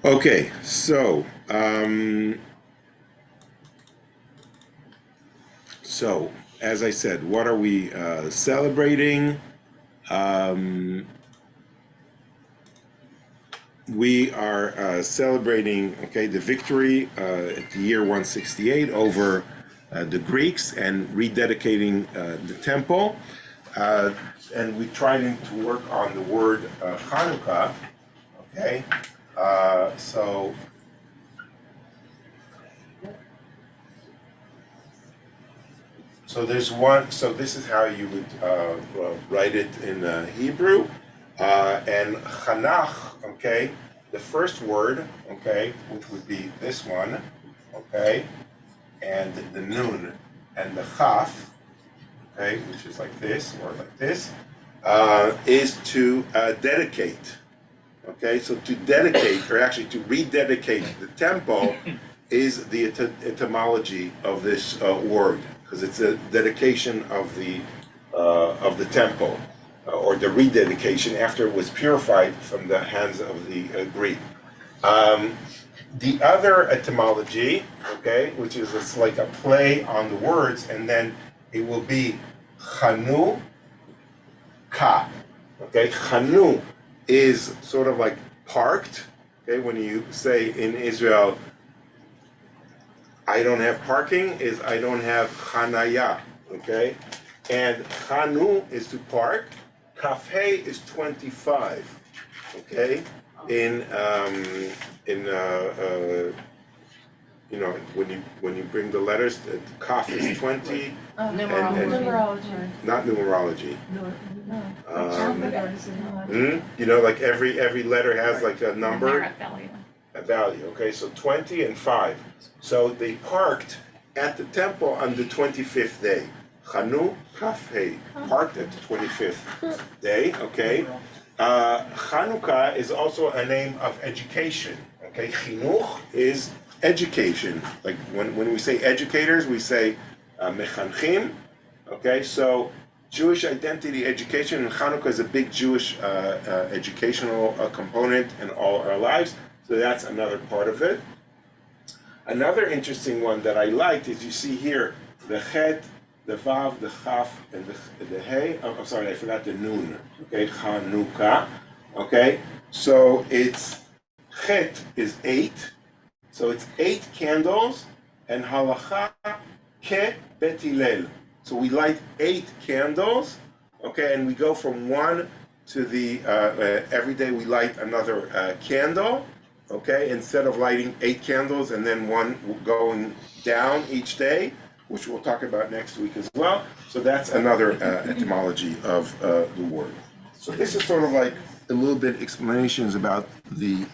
Okay, so as I said, what are we celebrating? Um, we are celebrating, okay, the victory at the year 168 over the Greeks and rededicating the temple. Uh, and we tried to work on the word Hanukah, okay? So there's one, so this is how you would write it in Hebrew. And Chanach, okay, the first word, okay, which would be this one, okay, and the Nun and the Chaf, okay, which is like this or like this, is to dedicate. Okay, so to dedicate, or actually to rededicate the temple, is the etymology of this word, because it's a dedication of the temple, or the rededication after it was purified from the hands of the Greek. The other etymology, okay, which is it's like a play on the words, and then it will be Hannuka. Okay, Chanu is sort of like parked. Okay, when you say in Israel, I don't have parking, is I don't have chanaya. Okay, and Chanu is to park. Kafhe is 25. Okay, in when you bring the letters, the kaf is 20. Numerology. Not numerology. Like every letter has like a number, a value. Okay, so 20 and 5. So they parked at the temple on the 25th day. Chanu Kafhei, parked at the 25th day. Okay. Chanukah is also a name of education. Okay, chinuch is education. Like when we say educators, we say mechanchim. Okay, so Jewish identity education, and Hanukkah is a big Jewish educational component in all our lives, so that's another part of it. Another interesting one that I liked is you see here the chet, the vav, the chaf, and the hey. Oh, I'm sorry, I forgot the nun. Okay, Hanukah. Okay, so it's chet is 8, so it's 8 candles, and halacha ke betilel. So we light 8 candles, okay, and we go from one to the, every day we light another candle, okay, instead of lighting 8 candles and then one going down each day, which we'll talk about next week as well. So that's another etymology of the word. So this is sort of like a little bit explanations about the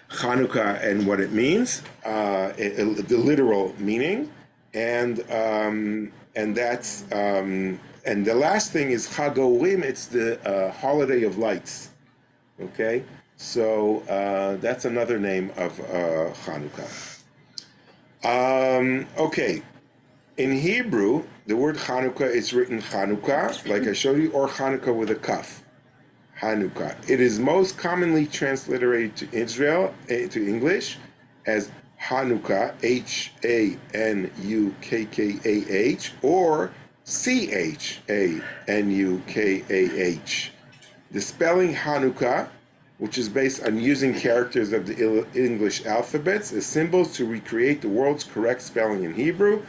Chanukah and what it means, the literal meaning. And that's and the last thing is Chag Orim. It's the holiday of lights. Okay, so that's another name of Chanukah. Okay, in Hebrew, the word Chanukah is written Chanukah, like I showed you, or Chanukah with a kaf. Hannuka. It is most commonly transliterated to to English as Hanukah, Hanukkah, or Chanukkah. The spelling Hanukah, which is based on using characters of the English alphabets as symbols to recreate the world's correct spelling in Hebrew,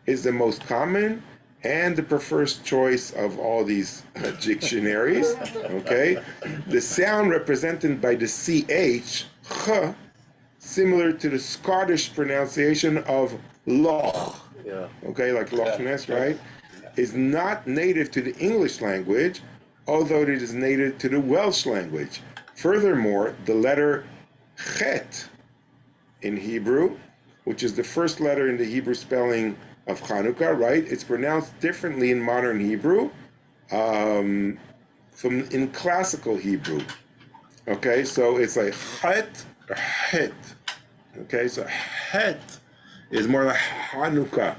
is the most common and the preferred choice of all these dictionaries. Okay, the sound represented by the ch, similar to the Scottish pronunciation of loch, okay, like Loch Ness, right, is not native to the English language, although it is native to the Welsh language. Furthermore, the letter chet in Hebrew, which is the first letter in the Hebrew spelling of Chanukah, right? It's pronounced differently in modern Hebrew from in classical Hebrew. Okay, so it's like het or het. Okay, so het is more like Hanukah.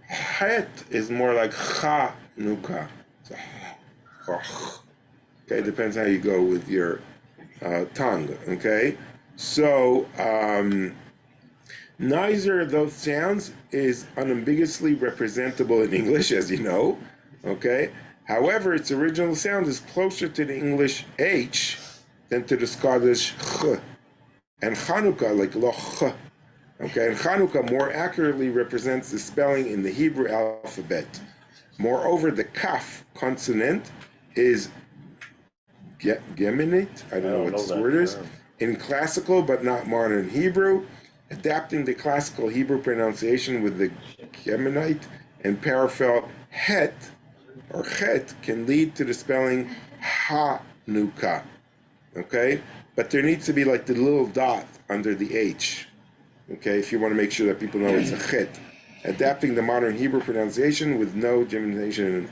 Het is more like Chanukah. So, okay, it depends how you go with your tongue. Okay, so neither of those sounds is unambiguously representable in English, as you know. Okay, however, its original sound is closer to the English H than to the Scottish ch, and Hannuka like loch. Okay, and Hanukah more accurately represents the spelling in the Hebrew alphabet. Moreover, the kaf consonant is geminate, I don't know what this word is, in classical but not modern Hebrew, adapting the classical Hebrew pronunciation with the geminite and parallel het, or chet, can lead to the spelling Hanukah. Okay, but there needs to be like the little dot under the H. Okay, if you want to make sure that people know it's a chet. Adapting the modern Hebrew pronunciation with no gemination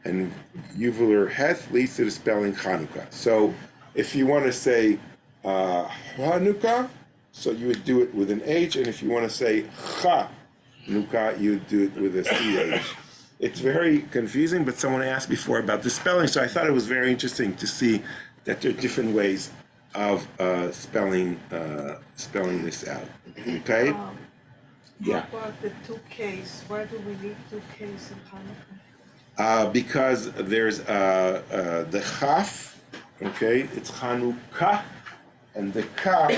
and uvular heth leads to the spelling Chanukah. So if you want to say Hanukah, so you would do it with an H, and if you want to say Chanukah, you would do it with a CH. It's very confusing, but someone asked before about the spelling, so I thought it was very interesting to see that there are different ways of spelling this out. Okay? Yeah. What about the 2Ks? Why do we need 2Ks in Hanukkah? Because there's the chaf, okay, it's Hanukah, and the ka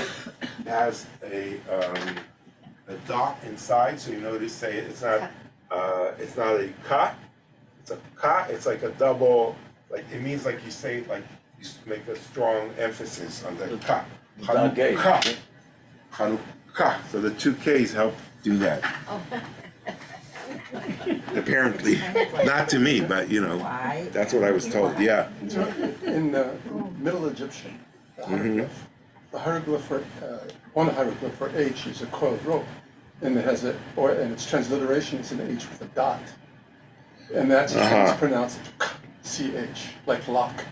has a dot inside, so you notice say it's not a ka, it's a ka, it's like a double, like it means like you say like you make a strong emphasis on the ka. Hanukah. Hanukah. So the 2Ks help do that. Apparently, not to me, but you know, that's what I was told. Yeah. In the Middle Egyptian, the hieroglyph for one hieroglyph for H is a coiled rope, and it has and its transliteration is an H with a dot, and that's it's pronounced CH, like lock.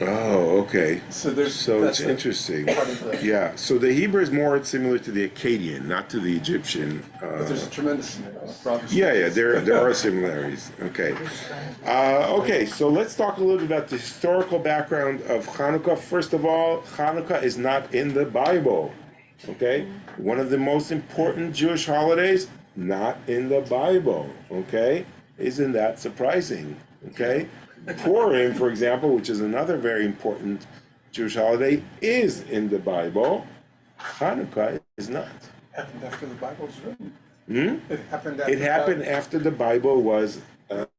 Oh, okay. So it's interesting. Yeah. So the Hebrew is more similar to the Akkadian, not to the Egyptian. But there's a tremendous progress. Yeah. There are similarities. Okay. Okay. So let's talk a little bit about the historical background of Hanukkah. First of all, Hanukkah is not in the Bible. Okay. One of the most important Jewish holidays, not in the Bible. Okay. Isn't that surprising? Okay. Purim, for example, which is another very important Jewish holiday, is in the Bible. Hanukkah is not. Happened after the Bible was written. It happened after the Bible was,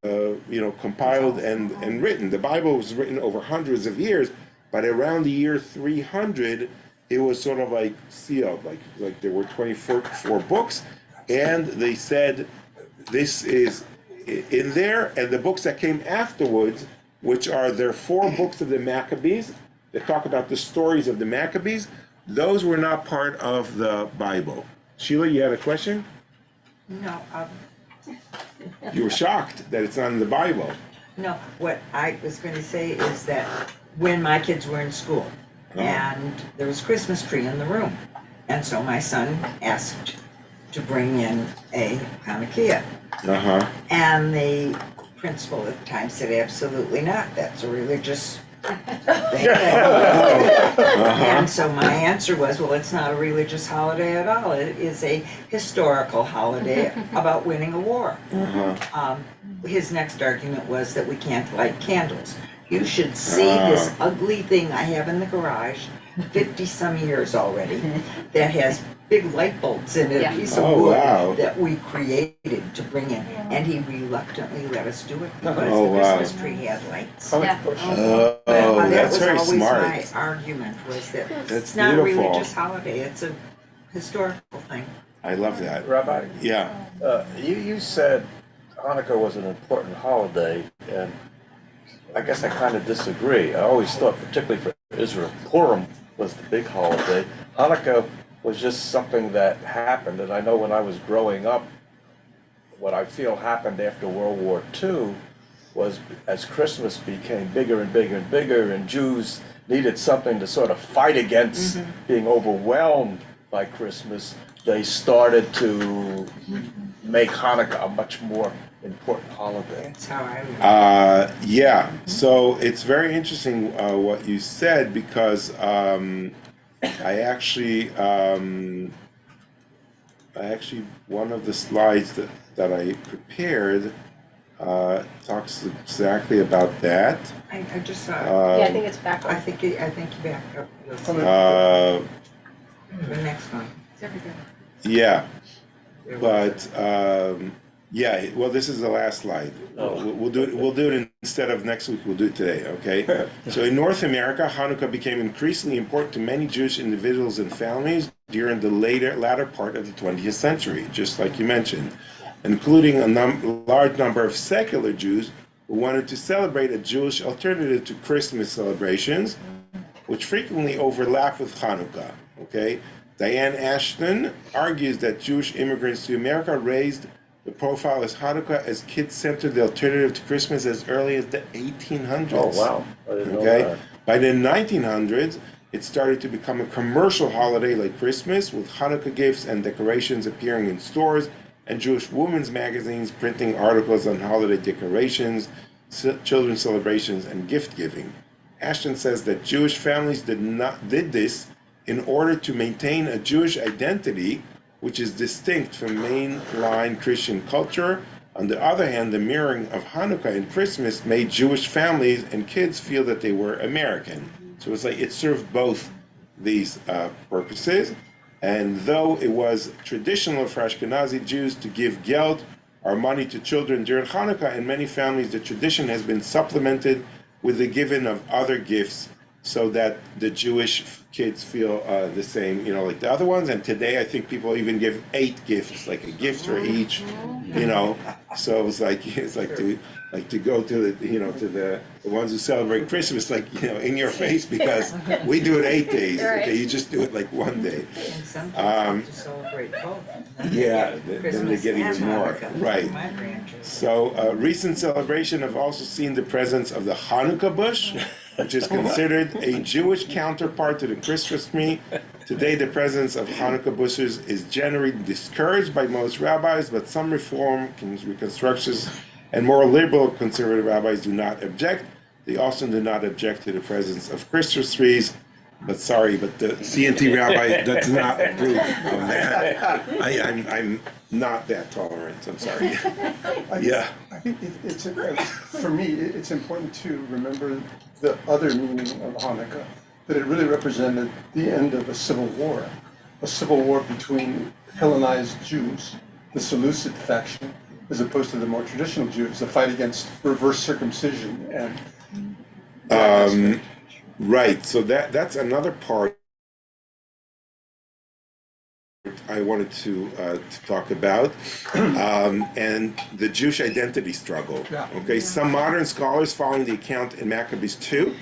compiled and written. The Bible was written over hundreds of years, but around the year 300, it was sort of like sealed, like there were 24 books, and they said this is in there, and the books that came afterwards, which are their 4 books of the Maccabees, that talk about the stories of the Maccabees, those were not part of the Bible. Sheila, you had a question? No. You were shocked that it's not in the Bible. No, what I was going to say is that when my kids were in school, and there was a Christmas tree in the room, and so my son asked to bring in a Hanukkah. And the principal at the time said, absolutely not, that's a religious thing. And so my answer was, well, it's not a religious holiday at all. It is a historical holiday about winning a war. His next argument was that we can't light candles. You should see this ugly thing I have in the garage, 50-some years already, that has big light bulbs in it, a piece of wood that we created to bring in. And he reluctantly let us do it because the Christmas tree had lights. That's very always smart. My argument was that That's it's not beautiful. a religious holiday, it's a historical thing. I love that. Rabbi, Yeah. you said Hanukkah was an important holiday, and I guess I kind of disagree. I always thought, particularly for Israel, Purim was the big holiday. Hanukkah was just something that happened, and I know when I was growing up, what I feel happened after World War II was as Christmas became bigger and bigger and bigger, and Jews needed something to sort of fight against being overwhelmed by Christmas, they started to make Hanukkah a much more important holiday. That's how I remember. Yeah, so it's very interesting what you said because I actually one of the slides that I prepared talks exactly about that. I just saw it. Yeah, I think it's back I on. think you back up the next one. It's everything. Yeah, There was but yeah. Well, this is the last slide. We'll do it instead of next week. We'll do it today. Okay. So in North America, Hanukkah became increasingly important to many Jewish individuals and families during the latter part of the 20th century, just like you mentioned, including a large number of secular Jews who wanted to celebrate a Jewish alternative to Christmas celebrations, which frequently overlap with Hanukkah. Okay. Diane Ashton argues that Jewish immigrants to America raised the profile as Hanukkah as kid-centered the alternative to Christmas as early as the 1800s. Oh, wow. I didn't know Okay. that. By the 1900s, it started to become a commercial holiday like Christmas, with Hanukkah gifts and decorations appearing in stores and Jewish women's magazines printing articles on holiday decorations, children's celebrations, and gift giving. Ashton says that Jewish families did this in order to maintain a Jewish identity which is distinct from mainline Christian culture. On the other hand, the mirroring of Hanukkah and Christmas made Jewish families and kids feel that they were American. So it's like it served both these purposes. And though it was traditional for Ashkenazi Jews to give geld or money to children during Hanukkah, in many families the tradition has been supplemented with the giving of other gifts so that the Jewish kids feel the same, like the other ones. And today I think people even give 8 gifts, like a gift for each, So it's like to go to the to the ones who celebrate Christmas, in your face, because we do it 8 days. Right. Okay, you just do it like one day. And some kids have to celebrate both. Yeah, then they get even more. Right. My grandchildren. So, recent celebration have also seen the presence of the Hanukkah bush, which is considered a Jewish counterpart to the Christmas tree. Today, the presence of Hanukkah bushes is generally discouraged by most rabbis, but some Reform, Reconstructionists, and more liberal conservative rabbis do not object. They also do not object to the presence of Christmas trees. But sorry, but the CNT rabbi does not approve of that. I'm not that tolerant. I'm sorry. Yeah. I think for me, it's important to remember the other meaning of Hanukkah, that it really represented the end of a civil war between Hellenized Jews, the Seleucid faction, as opposed to the more traditional Jews, the fight against reverse circumcision and. Right. So that's another part I wanted to talk about, and the Jewish identity struggle. Yeah. Okay. Some modern scholars, following the account in Maccabees 2,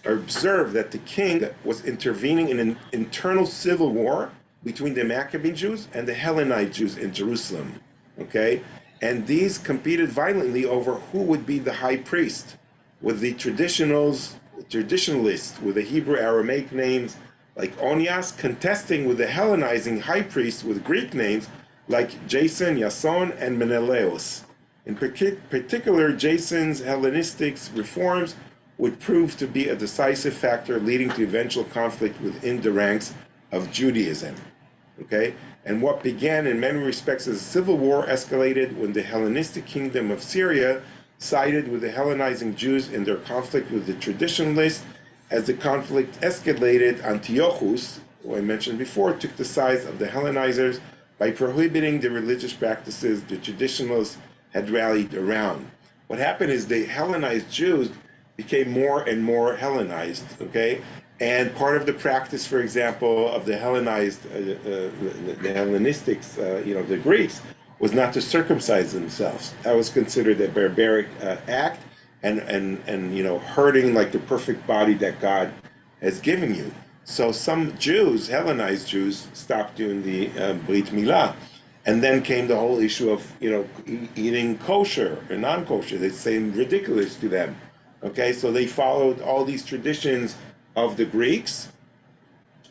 observe that the king was intervening in an internal civil war between the Maccabean Jews and the Hellenite Jews in Jerusalem. Okay. And these competed violently over who would be the high priest, with the traditionalists with the Hebrew Aramaic names like Onias contesting with the Hellenizing high priests with Greek names like Jason, Yason, and Menelaus. In particular, Jason's Hellenistic reforms would prove to be a decisive factor, leading to eventual conflict within the ranks of Judaism. Okay? And what began in many respects as a civil war escalated when the Hellenistic kingdom of Syria sided with the Hellenizing Jews in their conflict with the traditionalists. As the conflict escalated, Antiochus, who I mentioned before, took the side of the Hellenizers by prohibiting the religious practices the traditionalists had rallied around. What happened is the Hellenized Jews became more and more Hellenized, okay? And part of the practice, for example, of the Hellenized, the Hellenistics, the Greeks, was not to circumcise themselves. That was considered a barbaric act, and hurting like the perfect body that God has given you. So some Jews, Hellenized Jews, stopped doing the Brit Milah, and then came the whole issue of eating kosher or non-kosher. They seemed ridiculous to them. Okay, so they followed all these traditions of the Greeks,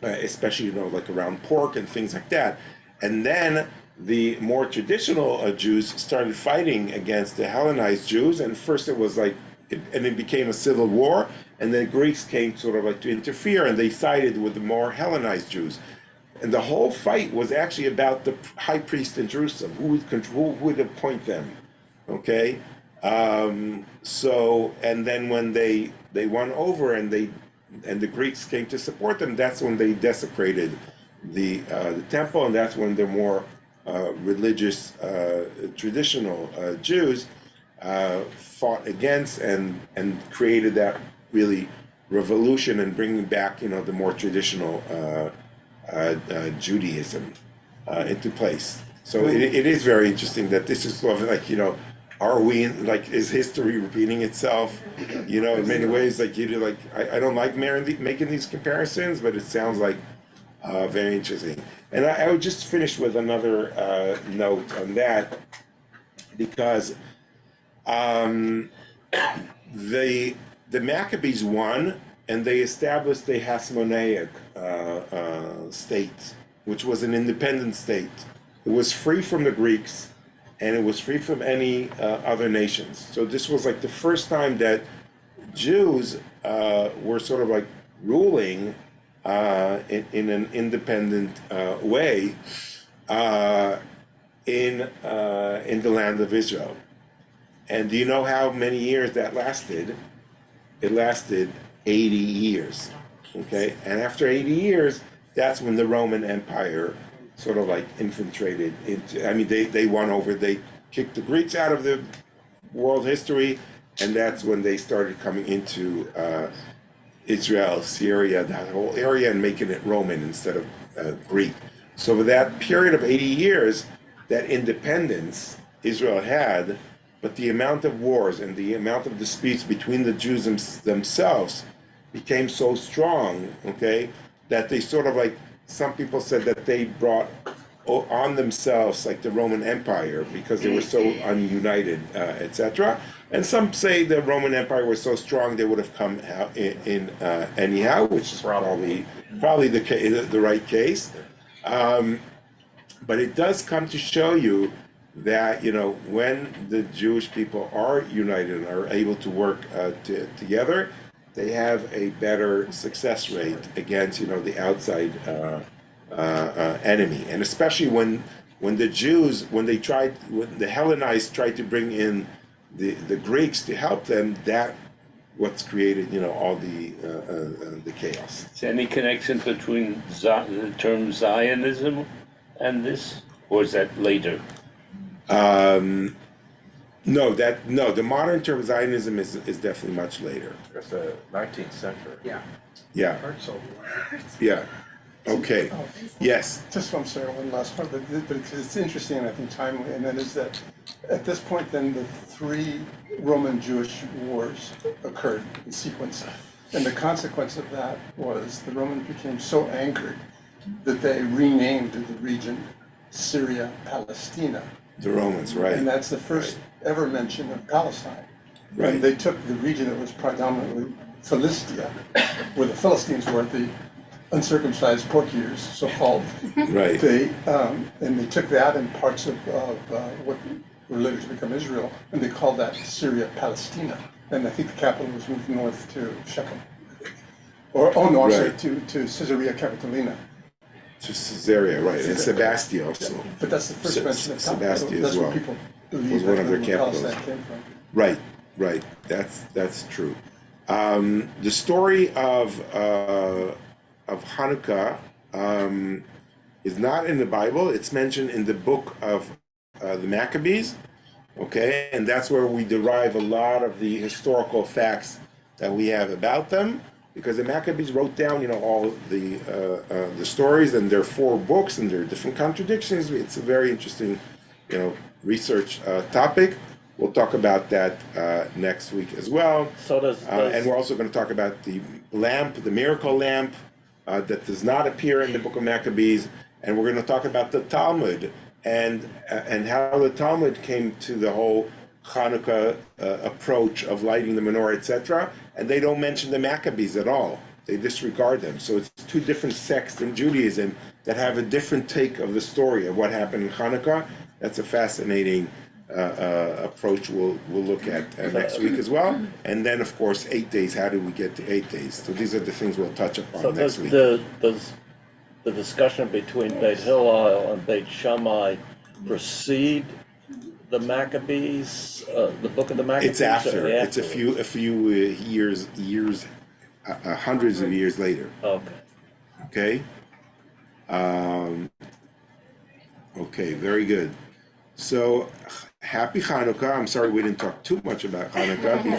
especially like around pork and things like that, and then the more traditional Jews started fighting against the Hellenized Jews, and first it was like, and it became a civil war, and then Greeks came sort of like to interfere, and they sided with the more Hellenized Jews. And the whole fight was actually about the high priest in Jerusalem, who would appoint them, okay? So, and then when they won over and the Greeks came to support them, that's when they desecrated the temple, and that's when the more religious, traditional Jews fought against and created that really revolution and bringing back, the more traditional Judaism into place. So it is very interesting that this is sort of like, are we is history repeating itself? In many ways, I don't like making these comparisons, but it sounds like very interesting. And I would just finish with another note on that, because the Maccabees won, and they established the Hasmonaic state, which was an independent state. It was free from the Greeks, and it was free from any other nations. So this was like the first time that Jews were sort of like ruling in an independent way in the land of Israel. And do you know how many years that lasted? It lasted 80 years, okay? And after 80 years, that's when the Roman Empire sort of like infiltrated into, they won over, they kicked the Greeks out of the world history, and that's when they started coming into Israel, Syria, that whole area, and making it Roman instead of Greek. So for that period of 80 years, that independence Israel had, but the amount of wars and the amount of disputes between the Jews themselves became so strong, okay, that they sort of like, some people said that they brought on themselves like the Roman Empire because they were so ununited, etc. And some say the Roman Empire was so strong they would have come out in anyhow, which is probably the right case. But it does come to show you that when the Jewish people are united and are able to work together, they have a better success rate against the outside enemy, and especially when the Jews, when the Hellenized tried to bring in the Greeks to help them, that what's created all the chaos. Is there any connection between the term Zionism and this, or is that later? No, the modern term Zionism is definitely much later. It's the 19th century. Yeah. Yeah. Okay. Yes. Just, I'm sorry, one last part, but it's interesting and I think timely, and that is that at this point then the 3 Roman-Jewish wars occurred in sequence. And the consequence of that was the Romans became so angered that they renamed the region Syria Palestina. The Romans, right. And that's the first ever mention of Palestine. Right. And they took the region that was predominantly Philistia, where the Philistines were the uncircumcised pork eaters, so-called. Right. And they took that and parts of what were later to become Israel, and they called that Syria Palestina. And I think the capital was moved north to Shechem. Sorry, to Caesarea Capitolina. To Caesarea, right, and Sebastia also. But that's the first mention of Sebastia that's as well. What people believe was one of their where capitals. Palestine came from. Right. That's true. The story of Hannuka is not in the Bible. It's mentioned in the book of the Maccabees. Okay, and that's where we derive a lot of the historical facts that we have about them, because the Maccabees wrote down, all the stories, and there are 4 books, and there are different contradictions. It's a very interesting, research topic. We'll talk about that next week as well. So and we're also going to talk about the lamp, the miracle lamp, that does not appear in the book of Maccabees, and we're going to talk about the Talmud and how the Talmud came to the whole Hanukkah approach of lighting the menorah, etc. And they don't mention the Maccabees at all. They disregard them. So it's two different sects in Judaism that have a different take of the story of what happened in Hanukkah. That's a fascinating approach we'll look at next week as well. And then, of course, 8 days. How do we get to 8 days? So these are the things we'll touch upon So next does week. the discussion between Beit Hillel and Beit Shammai precede the Maccabees, the book of the Maccabees? It's after. or It's a few years, hundreds of years later. Okay. Okay. Okay. Very good. So, happy Hanukkah. I'm sorry we didn't talk too much about Hanukkah before.